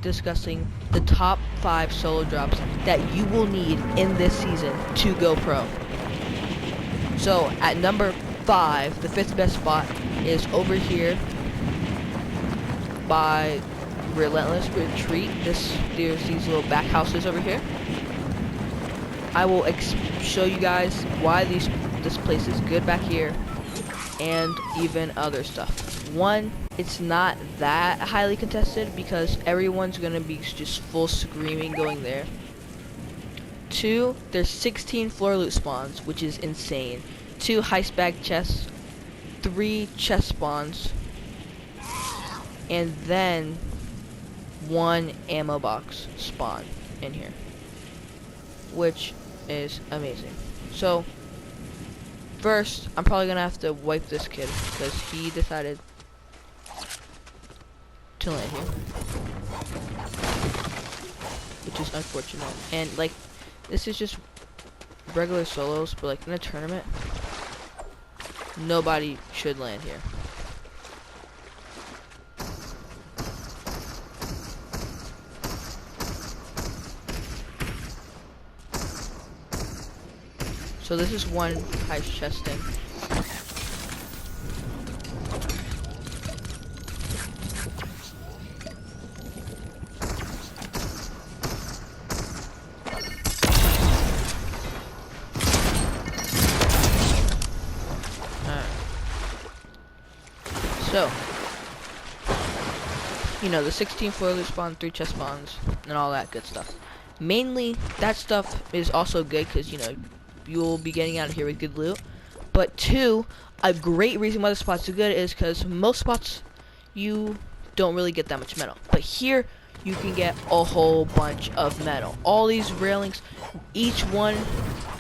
discussing the top 5 solo drops that you will need in this season to go pro. So at number 5, the 5th best spot is over here by Relentless Retreat. There's these little back houses over here. I will show you guys why this place is good back here, and even other stuff. 1, it's not that highly contested because everyone's gonna be just full screaming going there. 2, there's 16 floor loot spawns, which is insane. 2 heist bag chests, 3 chest spawns, and then 1 ammo box spawn in here, which is amazing. So first, I'm probably gonna have to wipe this kid because he decided to land here, which is unfortunate. And like, this is just regular solos, but like in a tournament, nobody should land here. So this is 1 heist chest thing. So, you know, the 16 floor loot spawn, 3 chest spawns, and all that good stuff. Mainly, that stuff is also good because, you know, you'll be getting out of here with good loot. But 2, a great reason why the spots are good is because most spots you don't really get that much metal, but here you can get a whole bunch of metal. All these railings, each one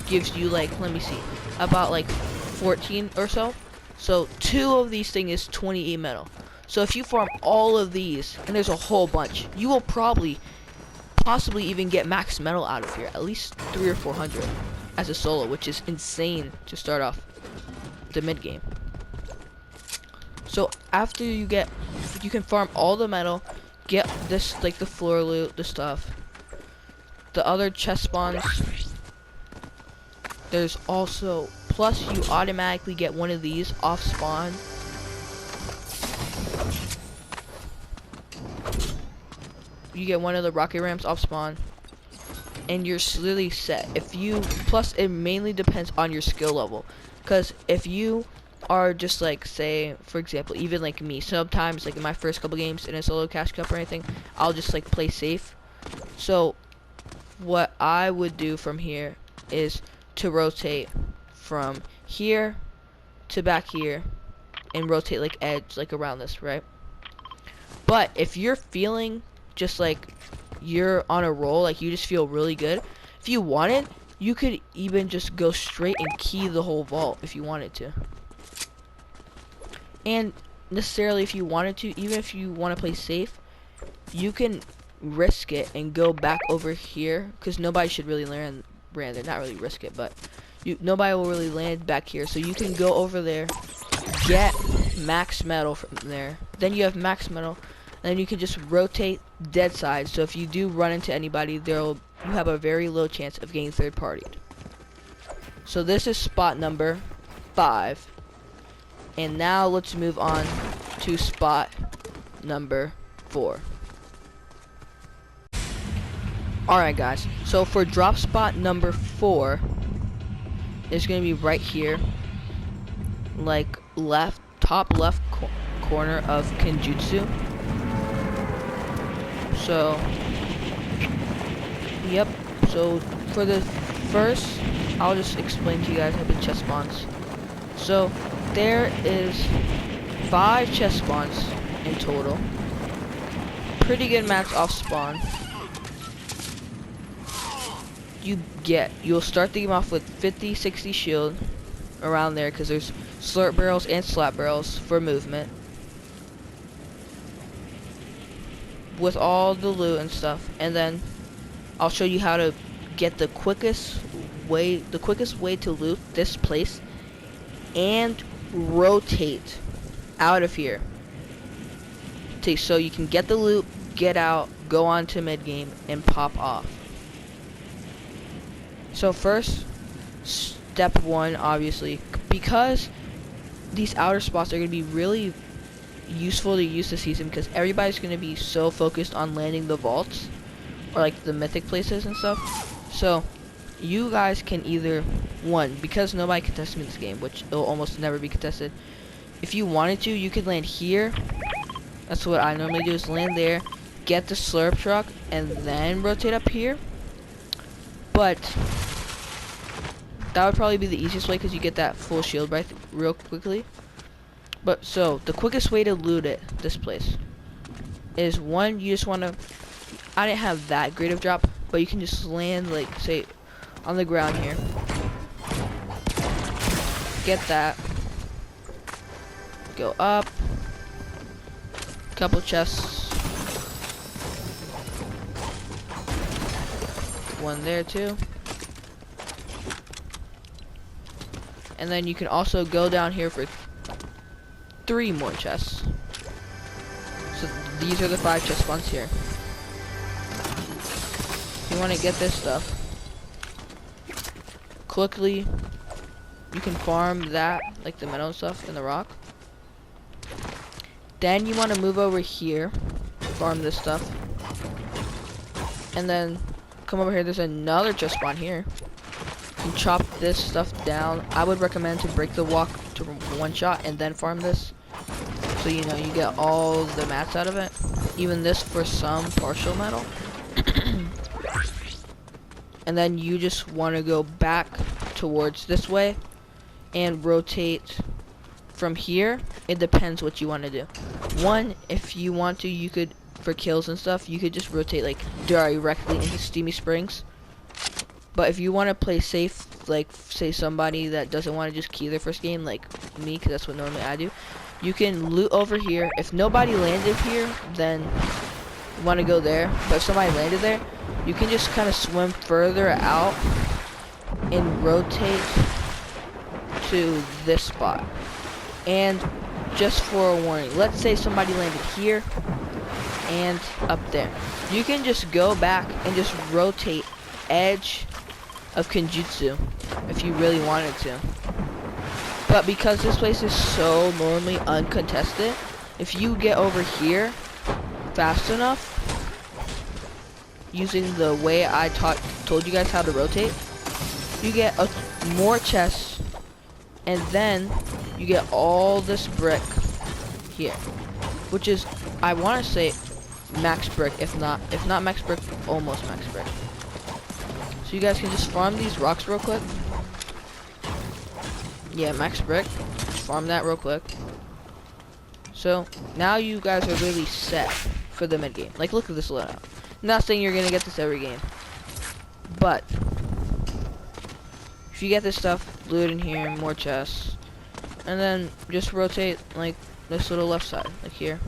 gives you like, let me see, about like 14 or so. So 2 of these things is 28 metal. So if you farm all of these, and there's a whole bunch, you will possibly even get max metal out of here, at least 300 or 400 as a solo, which is insane to start off the mid game. So after you can farm all the metal, get this, like the floor loot, the stuff, the other chest spawns. There's also, plus you automatically get one of these off spawn. You get one of the rocket ramps off spawn, and you're literally set. If you, plus it mainly depends on your skill level, because if you are just like, say for example, even like me, sometimes like in my first couple games in a solo cash cup or anything, I'll just like play safe. So what I would do from here is to rotate from here to back here and rotate like edge, like around this, right? But if you're feeling just like you're on a roll, like you just feel really good, if you wanted, you could even just go straight and key the whole vault if you wanted to. And necessarily if you wanted to, even if you want to play safe, you can risk it and go back over here, because nobody should really land there, not really risk it, but nobody will really land back here. So you can go over there, get max metal from there, then you have max metal, and then you can just rotate dead side. So if you do run into anybody, you have a very low chance of getting third partied. So this is spot number 5, and now let's move on to spot number 4. Alright guys, so for drop spot number 4, it's gonna be right here, like top left corner of Kenjutsu. So yep, so for the first, I'll just explain to you guys how the chest spawns. So there is 5 chest spawns in total, pretty good max off spawn. You'll start the game off with 50, 60 shield, around there, because there's slurp barrels and slap barrels for movement, with all the loot and stuff. And then I'll show you how to get the quickest way to loot this place and rotate out of here, so you can get the loot, get out, go on to mid game and pop off. So first, step one, obviously, because these outer spots are going to be really useful to use this season, because everybody's going to be so focused on landing the vaults or like the mythic places and stuff. So you guys can either, one, because nobody contested me in this game, which it'll almost never be contested, if you wanted to, you could land here. That's what I normally do, is land there, get the slurp truck, and then rotate up here. But that would probably be the easiest way, because you get that full shield right real quickly. But so the quickest way to loot it, this place, is one, you just want to, I didn't have that great of drop, but you can just land, like, say, on the ground here. Get that. Go up. Couple chests. One there too. And then you can also go down here for 3 more chests. So these are the 5 chest spawns here. If you want to get this stuff quickly, you can farm that, like the metal stuff and the rock. Then you want to move over here, farm this stuff, and then come over here. There's another chest spawn here. You can chop this stuff down. I would recommend to break the walk to 1 shot and then farm this, so you know you get all the mats out of it. Even this for some partial metal. And then you just want to go back towards this way and rotate from here. It depends what you want to do. One, if you want to, you could, for kills and stuff, you could just rotate like directly into Steamy Springs. But if you want to play safe, like say somebody that doesn't want to just key their first game like me, because that's what normally I do, you can loot over here. If nobody landed here, then you want to go there. But if somebody landed there, you can just kind of swim further out and rotate to this spot. And just for a warning, let's say somebody landed here and up there. You can just go back and just rotate edge of Kenjutsu if you really wanted to. But because this place is so normally uncontested, if you get over here fast enough, using the way I told you guys how to rotate, you get more chests, and then you get all this brick here, which is, I want to say, max brick, if not max brick, almost max brick. So you guys can just farm these rocks real quick. Yeah, max brick. Just farm that real quick. So now you guys are really set for the mid game. Like, look at this loadout. Not saying you're gonna get this every game, but if you get this stuff, loot in here, more chests, and then just rotate like this little left side, like here.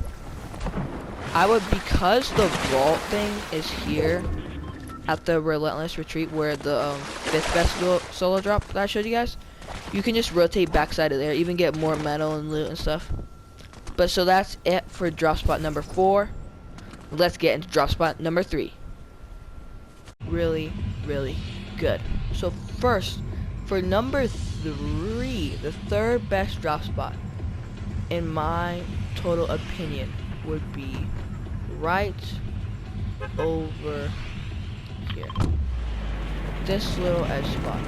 I would, because the vault thing is here at the Relentless Retreat, where the 5th best solo drop that I showed you guys, you can just rotate backside of there, even get more metal and loot and stuff. But so that's it for drop spot number 4. Let's get into drop spot number 3. Really, really good. So first, for number 3, the 3rd best drop spot, in my total opinion, would be right over here. This little edge spot.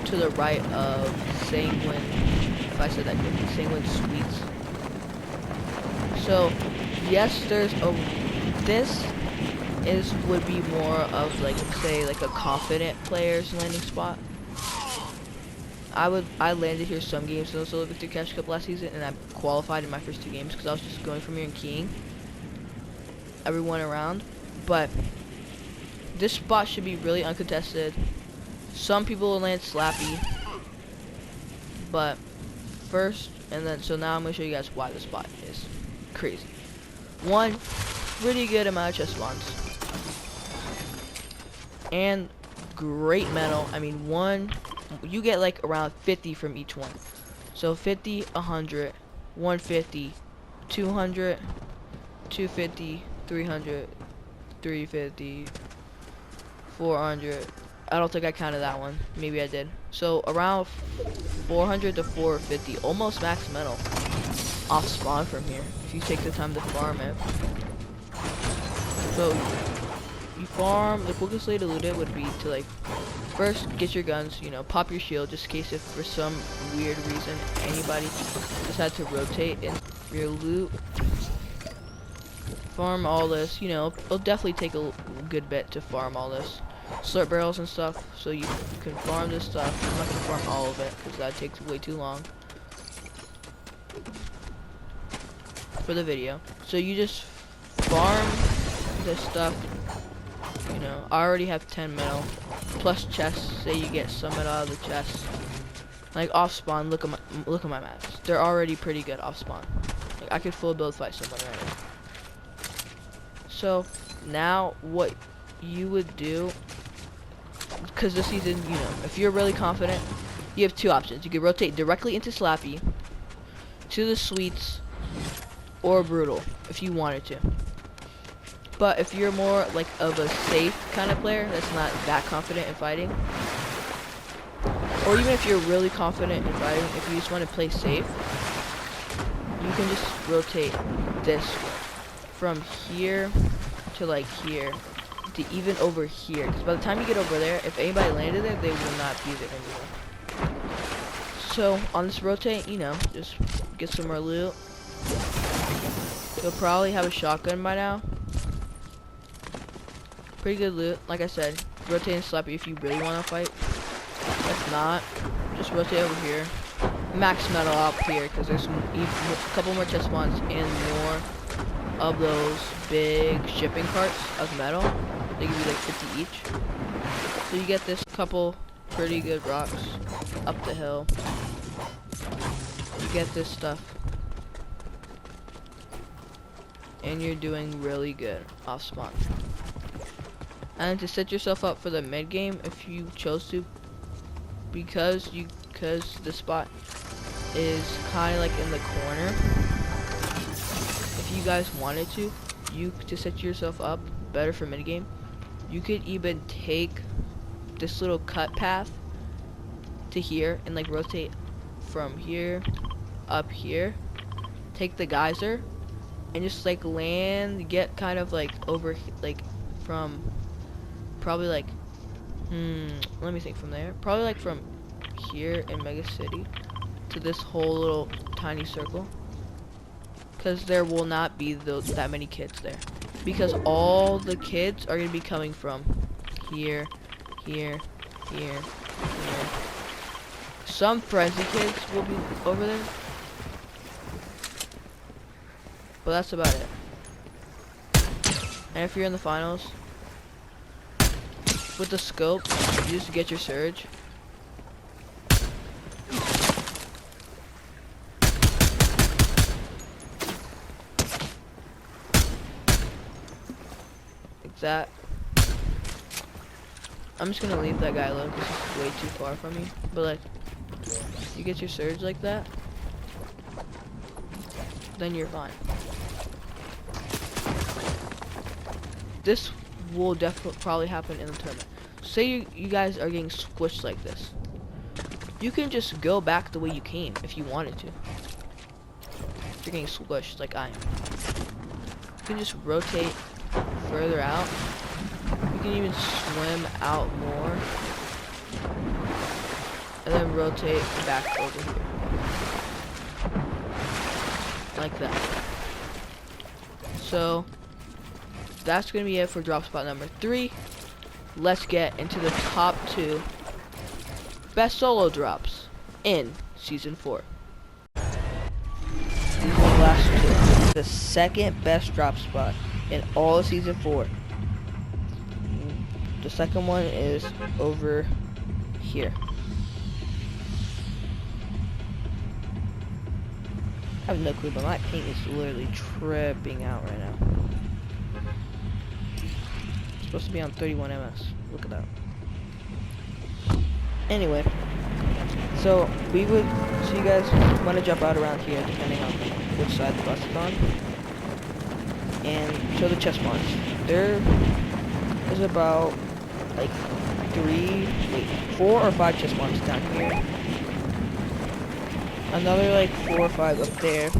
To the right of Sanguine, if I said that good, Sanguine Sweets. So, yes, there's a, would be more of like, say, like a confident player's landing spot. I landed here some games in the Solo Victory Cash Cup last season, and I qualified in my first 2 games because I was just going from here and keying everyone around. But this spot should be really uncontested. Some people will land Slappy, but first, and then, so now I'm going to show you guys why this spot is crazy. One, pretty good amount of chest spawns, and great metal. I mean, you get like around 50 from each one. So 50, 100, 150, 200, 250, 300, 350, 400. I don't think I counted that one. Maybe I did. So around 400 to 450, almost max metal off spawn from here if you take the time to farm it. So you farm, the quickest way to loot it would be to like first get your guns, you know, pop your shield just in case if for some weird reason anybody decide to rotate in your loot. Farm all this, you know, it'll definitely take a good bit to farm all this. Slurp barrels and stuff, so you can farm this stuff. I'm not gonna farm all of it because that takes way too long for the video. So you just farm this stuff. You know, I already have 10 metal plus chests. Say you get some metal out of the chest, like off spawn. Look at my maps. They're already pretty good off spawn. Like, I could full build fight someone right now. So now what you would do, because this season, you know, if you're really confident, you have two options. You could rotate directly into Slappy, to the Sweets, or Brutal if you wanted to. But if you're more like of a safe kind of player that's not that confident in fighting, or even if you're really confident in fighting, if you just want to play safe, you can just rotate this way from here to like here to even over here, because by the time you get over there, if anybody landed there, they will not be there anymore. So on this rotate, you know, just get some more loot. You'll probably have a shotgun by now. Pretty good loot. Like I said, rotate and Slappy if you really want to fight. If not, just rotate over here. Max metal up here because there's a couple more chest spawns and more of those big shipping carts of metal. They give you like 50 each. So you get this couple pretty good rocks up the hill. You get this stuff. And you're doing really good off spawn. And to set yourself up for the mid game if you chose to, because the spot is kind of like in the corner. If you guys wanted to set yourself up better for mid game, you could even take this little cut path to here and like rotate from here up here, take the geyser and just like land, get kind of like over like from probably like let me think from there, probably like from here in Mega City to this whole little tiny circle, because there will not be that many kids there, because all the kids are gonna be coming from here, here, here, here. Some frenzy kids will be over there, but that's about it. And if you're in the finals with the scope, you just get your surge. Like that. I'm just gonna leave that guy alone because he's way too far from me. But like, you get your surge like that, then you're fine. This will definitely probably happen in the tournament. Say you guys are getting squished like this. You can just go back the way you came if you wanted to. If you're getting squished like I am. You can just rotate further out. You can even swim out more. And then rotate back over here. Like that. So that's gonna be it for drop spot number 3. Let's get into the top 2 best solo drops in season 4. These are the last 2. The second best drop spot in all of season 4. The second one is over here. I have no clue, but my paint is literally tripping out right now. It's supposed to be on 31 ms. Look at that. Anyway, so you guys want to jump out around here, depending on which side the bus is on, and show the chest spawns. There is about like 4 or 5 chest spawns down here. Another like 4 or 5 up there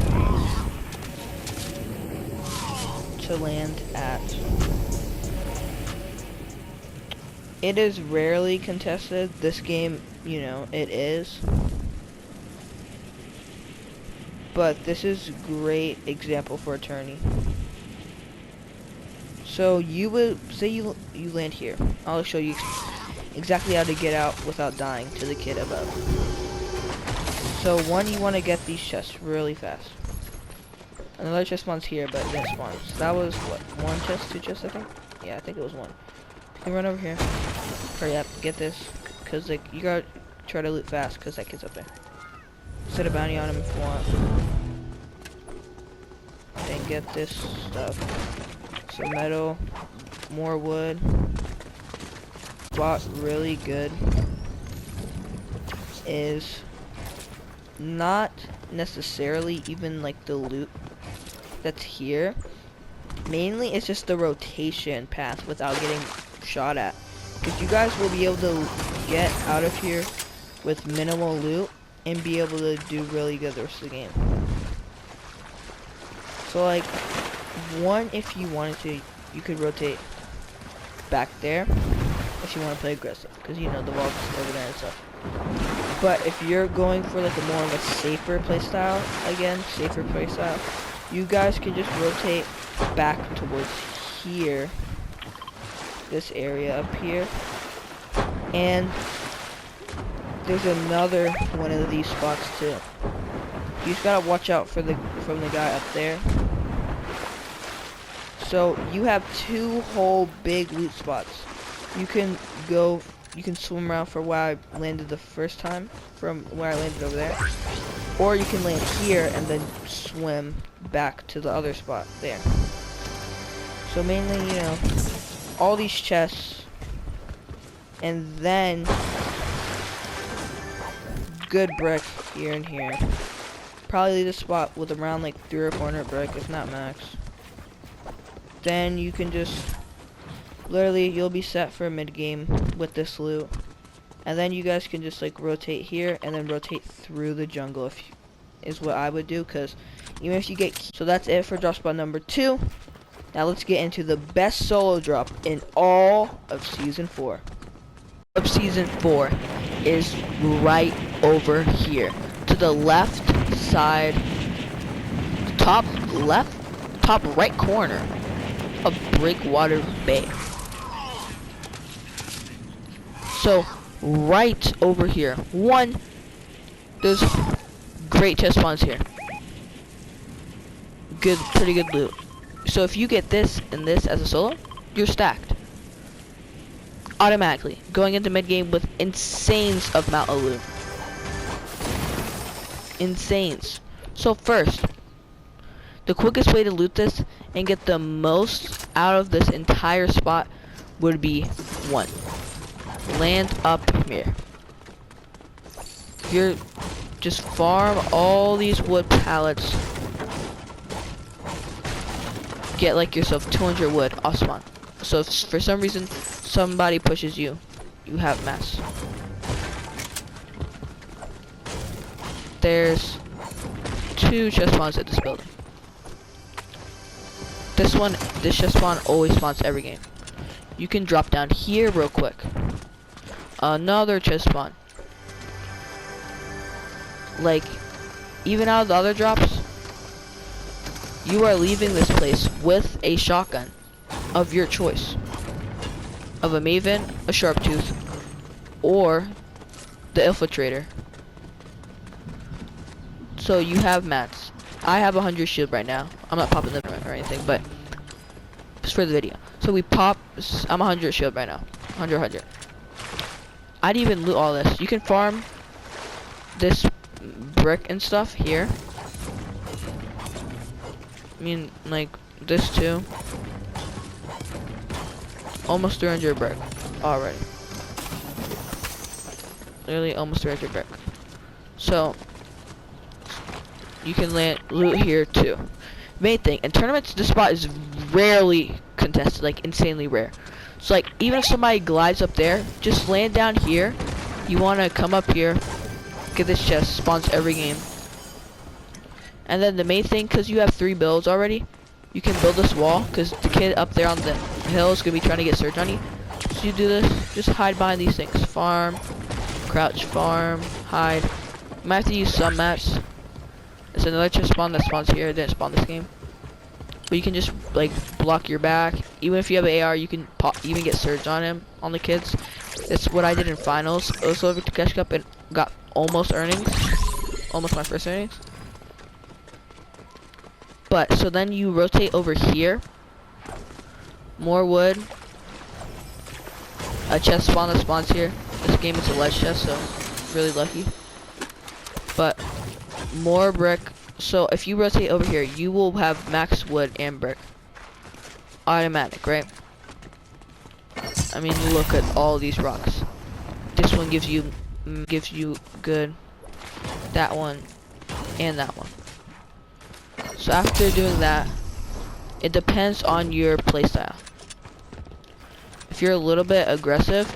to land at. It is rarely contested. This game, you know, it is. But this is a great example for a tourney. So you would say you land here. I'll show you exactly how to get out without dying to the kid above. So one, you want to get these chests really fast. Another chest spawns here, but it didn't spawn. So that was what, 1 chest, 2 chests, I think. Yeah, I think it was 1. You can run over here. Hurry up, get this, cause like you gotta try to loot fast, cause that kid's up there. Set a bounty on him if you want. And get this stuff. So metal, more wood. What's really good is not necessarily even like the loot that's here. Mainly it's just the rotation path without getting shot at. Because you guys will be able to get out of here with minimal loot and be able to do really good the rest of the game. So like, one, if you wanted to, you could rotate back there if you want to play aggressive, because you know the wall's over there and stuff. But if you're going for like a more of a safer playstyle, again, safer playstyle, you guys can just rotate back towards here, this area up here, and there's another one of these spots too. You just gotta watch out for from the guy up there. So you have 2 whole big loot spots. You can swim around for where I landed the first time, from where I landed over there, or you can land here and then swim back to the other spot there. So mainly, you know, all these chests, and then good brick here and here. Probably the spot with around like 300 or 400 brick, if not max. Then you can just literally, you'll be set for a mid game with this loot, and then you guys can just like rotate here and then rotate through the jungle is what I would do, because even if you get so that's it for drop spot number 2. Now let's get into the best solo drop in all of season 4. Of season 4 is right over here to the left side, top right corner of Breakwater Bay. So right over here, there's great chest spawns here. Pretty good loot. So if you get this and this as a solo, you're stacked automatically, going into mid game with insanes of amount of loot. Insanes. So first, the quickest way to loot this and get the most out of this entire spot would be 1. Land up here. You're just farm all these wood pallets. Get like yourself 200 wood off spawn. So if for some reason somebody pushes you, you have mass. There's 2 chest spawns at this building. This chest spawn always spawns every game. You can drop down here real quick. Another chest spawn. Like, even out of the other drops, you are leaving this place with a shotgun of your choice. Of a Maven, a Sharptooth, or the Infiltrator. So you have mats. I have 100 shield right now. I'm not popping them or anything, but just for the video. So we pop, I'm 100 shield right now. 100. I'd even loot all this. You can farm this brick and stuff here. I mean, like, this too. Almost 300 brick already. Literally almost 300 brick. So, you can loot here too. Main thing, in tournaments, this spot is rarely contested, like insanely rare. So like, even if somebody glides up there, just land down here. You want to come up here, get this chest, spawns every game. And then the main thing, because you have 3 builds already, you can build this wall, because the kid up there on the hill is going to be trying to get surge on you. So you do this, just hide behind these things. Farm, crouch, farm, hide. You might have to use some maps. There's another chest spawn that spawns here, it didn't spawn this game. But you can just like block your back. Even if you have an AR, you can even get surge on him, on the kids. That's what I did in finals. I was over to Cash Cup and got almost earnings. Almost my first earnings. But, so then you rotate over here. More wood. A chest spawn that spawns here. This game is a ledge chest, so really lucky. But, more brick. So if you rotate over here, you will have max wood and brick. Automatic, right? I mean, look at all these rocks. This one gives you good. That one and that one. So after doing that, it depends on your playstyle. If you're a little bit aggressive,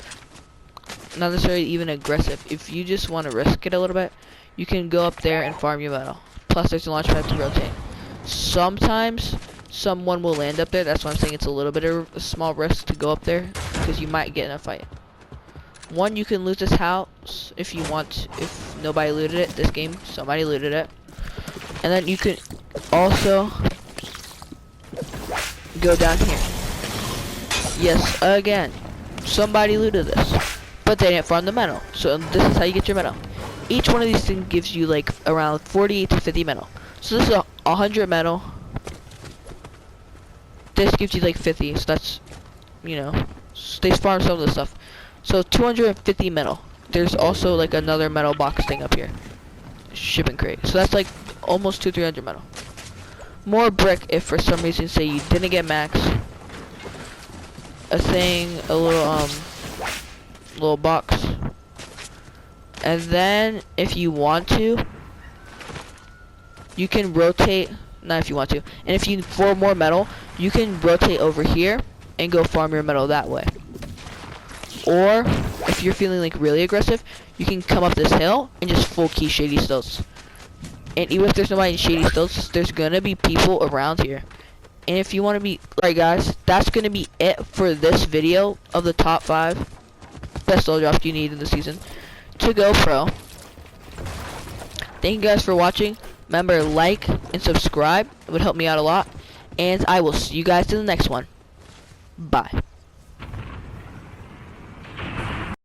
not necessarily even aggressive, if you just want to risk it a little bit, you can go up there and farm your metal. Plus there's a launch pad to rotate. Sometimes someone will land up there. That's why I'm saying it's a little bit of a small risk to go up there, because you might get in a fight. One, you can loot this house if you want. If nobody looted it this game, somebody looted it. And then you can also go down here. Yes, again, somebody looted this, but they didn't farm the metal. So this is how you get your metal. Each one of these things gives you like around 40 to 50 metal. So this is 100 metal. This gives you like 50, so that's, you know, they farm some of the stuff. So 250 metal. There's also like another metal box thing up here. Shipping crate. So that's like almost 200-300 metal. More brick if for some reason, say you didn't get max. A thing, a little box. And then if you want to, you can rotate, not if you want to, and if you for more metal, you can rotate over here and go farm your metal that way. Or if you're feeling like really aggressive, you can come up this hill and just full key Shady Stilts. And even if there's nobody in Shady Stilts, there's gonna be people around here. And if you want to be, alright guys, that's gonna be it for this video of the top 5 best soul drops you need in the season to go pro. Thank you guys for watching. Remember, like and subscribe. It would help me out a lot. And I will see you guys in the next one. Bye.